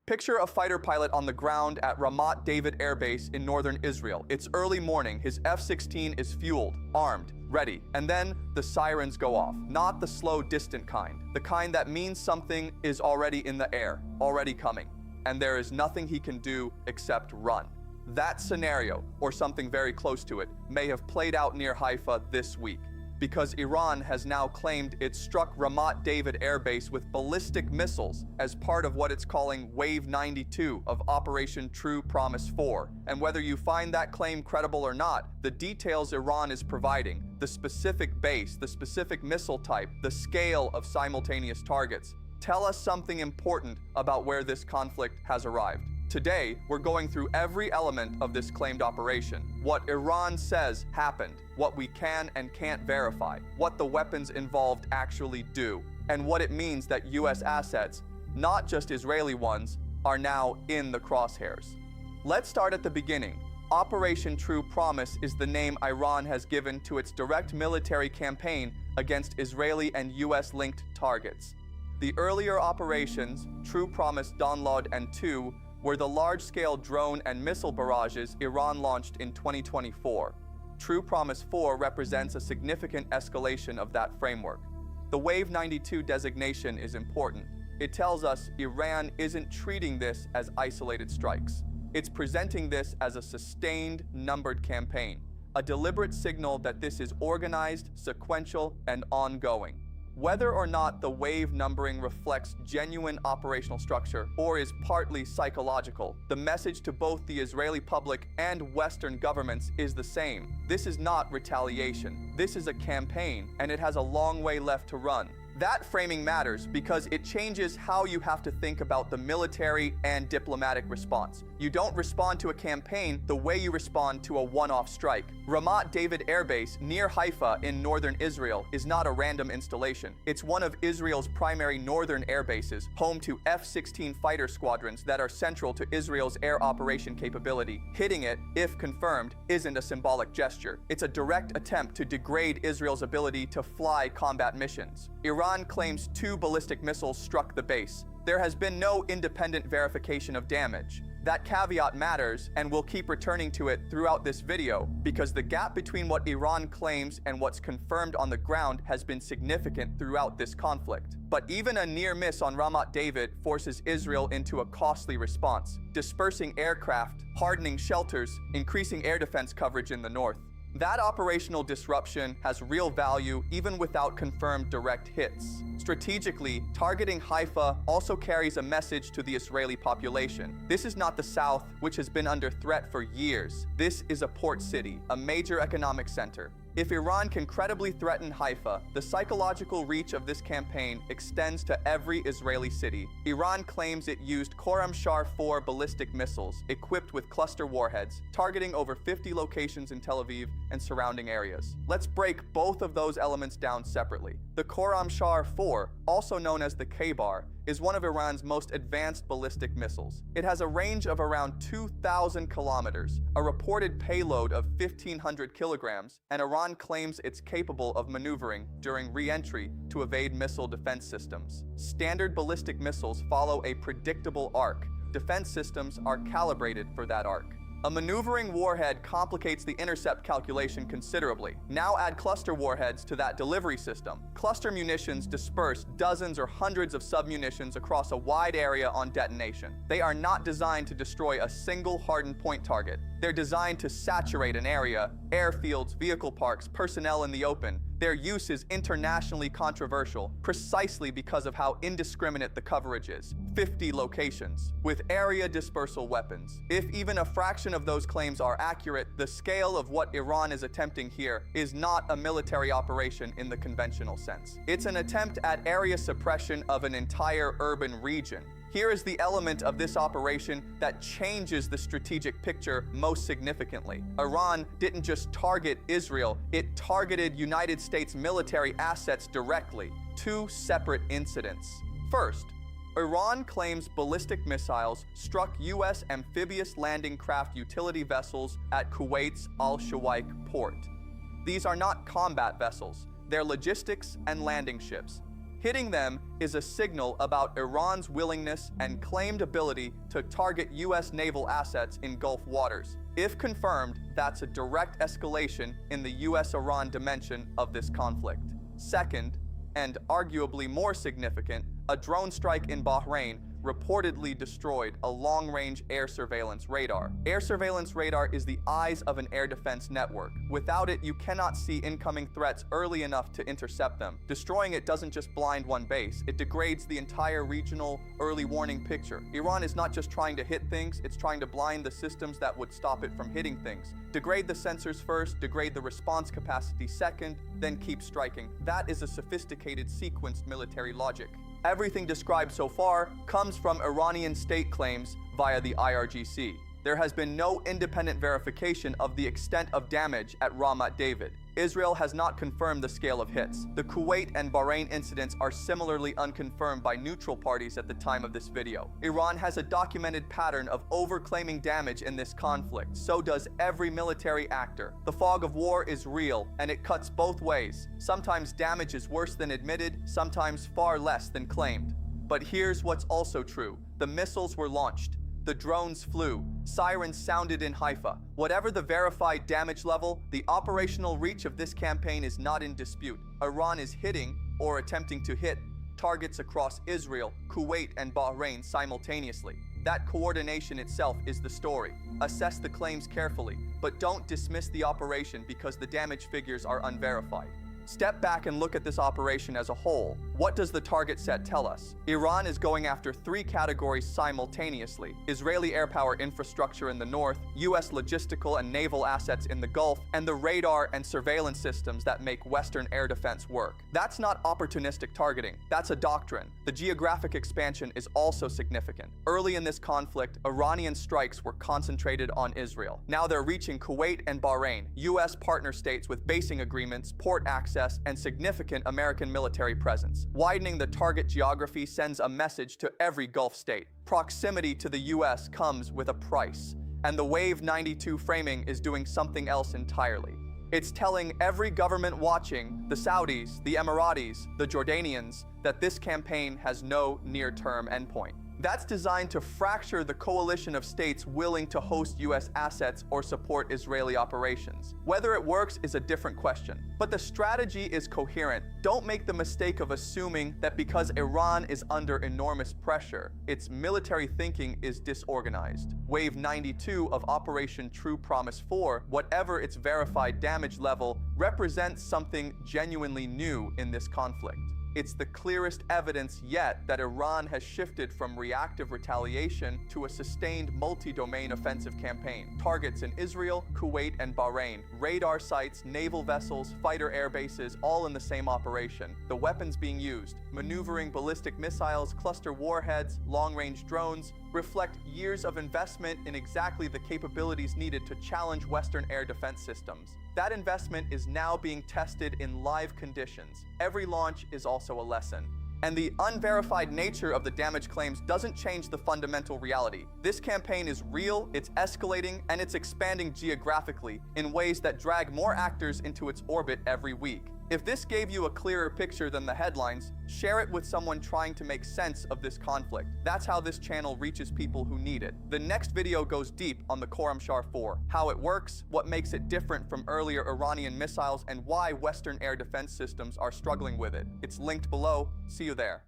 Picture a fighter pilot on the ground at Ramat David Airbase in northern Israel. It's early morning, his F-16 is fueled, armed, ready, and then the sirens go off. Not the slow, distant kind. The kind that means something is already in the air, already coming, and there is nothing he can do except run. That scenario, or something very close to it, may have played out near Haifa this week, because Iran has now claimed it struck Ramat David Airbase with ballistic missiles as part of what it's calling Wave 92 of Operation True Promise 4. And whether you find that claim credible or not, the details Iran is providing, the specific base, the specific missile type, the scale of simultaneous targets, tell us something important about where this conflict has arrived. Today, we're going through every element of this claimed operation. What Iran says happened, what we can and can't verify, what the weapons involved actually do, and what it means that US assets, not just Israeli ones, are now in the crosshairs. Let's start at the beginning. Operation True Promise is the name Iran has given to its direct military campaign against Israeli and US-linked targets. The earlier operations, True Promise Dawnlod and 2, were the large-scale drone and missile barrages Iran launched in 2024. True Promise 4 represents a significant escalation of that framework. The Wave 92 designation is important. It tells us Iran isn't treating this as isolated strikes. It's presenting this as a sustained, numbered campaign, a deliberate signal that this is organized, sequential, and ongoing. Whether or not the wave numbering reflects genuine operational structure or is partly psychological, the message to both the Israeli public and Western governments is the same. This is not retaliation. This is a campaign, and it has a long way left to run. That framing matters because it changes how you have to think about the military and diplomatic response. You don't respond to a campaign the way you respond to a one-off strike. Ramat David Airbase near Haifa in northern Israel is not a random installation. It's one of Israel's primary northern air bases, home to F-16 fighter squadrons that are central to Israel's air operation capability. Hitting it, if confirmed, isn't a symbolic gesture. It's a direct attempt to degrade Israel's ability to fly combat missions. Iran claims 2 ballistic missiles struck the base. There has been no independent verification of damage. That caveat matters, and we'll keep returning to it throughout this video because the gap between what Iran claims and what's confirmed on the ground has been significant throughout this conflict. But even a near miss on Ramat David forces Israel into a costly response, dispersing aircraft, hardening shelters, increasing air defense coverage in the north. That operational disruption has real value even without confirmed direct hits. Strategically, targeting Haifa also carries a message to the Israeli population. This is not the South, which has been under threat for years. This is a port city, a major economic center. If Iran can credibly threaten Haifa, the psychological reach of this campaign extends to every Israeli city. Iran claims it used Khorramshahr-4 ballistic missiles equipped with cluster warheads, targeting over 50 locations in Tel Aviv and surrounding areas. Let's break both of those elements down separately. The Khorramshahr-4, also known as the K-bar, is one of Iran's most advanced ballistic missiles. It has a range of around 2,000 kilometers, a reported payload of 1,500 kilograms, and Iran claims it's capable of maneuvering during re-entry to evade missile defense systems. Standard ballistic missiles follow a predictable arc. Defense systems are calibrated for that arc. A maneuvering warhead complicates the intercept calculation considerably. Now add cluster warheads to that delivery system. Cluster munitions disperse dozens or hundreds of submunitions across a wide area on detonation. They are not designed to destroy a single hardened point target. They're designed to saturate an area, airfields, vehicle parks, personnel in the open. Their use is internationally controversial precisely because of how indiscriminate the coverage is. 50 locations, with area dispersal weapons. If even a fraction of those claims are accurate, the scale of what Iran is attempting here is not a military operation in the conventional sense. It's an attempt at area suppression of an entire urban region. Here is the element of this operation that changes the strategic picture most significantly. Iran didn't just target Israel, it targeted United States military assets directly. 2 separate incidents. First, Iran claims ballistic missiles struck U.S. amphibious landing craft utility vessels at Kuwait's al-Shuwaikh port. These are not combat vessels, they're logistics and landing ships. Hitting them is a signal about Iran's willingness and claimed ability to target U.S. naval assets in Gulf waters. If confirmed, that's a direct escalation in the U.S.-Iran dimension of this conflict. Second, and arguably more significant, a drone strike in Bahrain reportedly destroyed a long-range air surveillance radar. Air surveillance radar is the eyes of an air defense network. Without it, you cannot see incoming threats early enough to intercept them. Destroying it doesn't just blind one base, it degrades the entire regional early warning picture. Iran is not just trying to hit things, it's trying to blind the systems that would stop it from hitting things. Degrade the sensors first, degrade the response capacity second, then keep striking. That is a sophisticated sequenced military logic. Everything described so far comes from Iranian state claims via the IRGC. There has been no independent verification of the extent of damage at Ramat David. Israel has not confirmed the scale of hits. The Kuwait and Bahrain incidents are similarly unconfirmed by neutral parties at the time of this video. Iran has a documented pattern of overclaiming damage in this conflict. So does every military actor. The fog of war is real, and it cuts both ways. Sometimes damage is worse than admitted, sometimes far less than claimed. But here's what's also true. The missiles were launched. The drones flew. Sirens sounded in Haifa. Whatever the verified damage level, the operational reach of this campaign is not in dispute. Iran is hitting, or attempting to hit, targets across Israel, Kuwait, and Bahrain simultaneously. That coordination itself is the story. Assess the claims carefully, but don't dismiss the operation because the damage figures are unverified. Step back and look at this operation as a whole. What does the target set tell us? Iran is going after 3 categories simultaneously: Israeli air power infrastructure in the north, U.S. logistical and naval assets in the Gulf, and the radar and surveillance systems that make Western air defense work. That's not opportunistic targeting, that's a doctrine. The geographic expansion is also significant. Early in this conflict, Iranian strikes were concentrated on Israel. Now they're reaching Kuwait and Bahrain, U.S. partner states with basing agreements, port access, and significant American military presence. Widening the target geography sends a message to every Gulf state. Proximity to the US comes with a price, and the Wave 92 framing is doing something else entirely. It's telling every government watching, the Saudis, the Emiratis, the Jordanians, that this campaign has no near-term endpoint. That's designed to fracture the coalition of states willing to host U.S. assets or support Israeli operations. Whether it works is a different question, but the strategy is coherent. Don't make the mistake of assuming that because Iran is under enormous pressure, its military thinking is disorganized. Wave 92 of Operation True Promise 4, whatever its verified damage level, represents something genuinely new in this conflict. It's the clearest evidence yet that Iran has shifted from reactive retaliation to a sustained multi-domain offensive campaign. Targets in Israel, Kuwait, and Bahrain, radar sites, naval vessels, fighter air bases, all in the same operation. The weapons being used, maneuvering ballistic missiles, cluster warheads, long-range drones, reflect years of investment in exactly the capabilities needed to challenge Western air defense systems. That investment is now being tested in live conditions. Every launch is also a lesson. And the unverified nature of the damage claims doesn't change the fundamental reality. This campaign is real, it's escalating, and it's expanding geographically in ways that drag more actors into its orbit every week. If this gave you a clearer picture than the headlines, share it with someone trying to make sense of this conflict. That's how this channel reaches people who need it. The next video goes deep on the Khorramshahr 4, how it works, what makes it different from earlier Iranian missiles, and why Western air defense systems are struggling with it. It's linked below. See you there.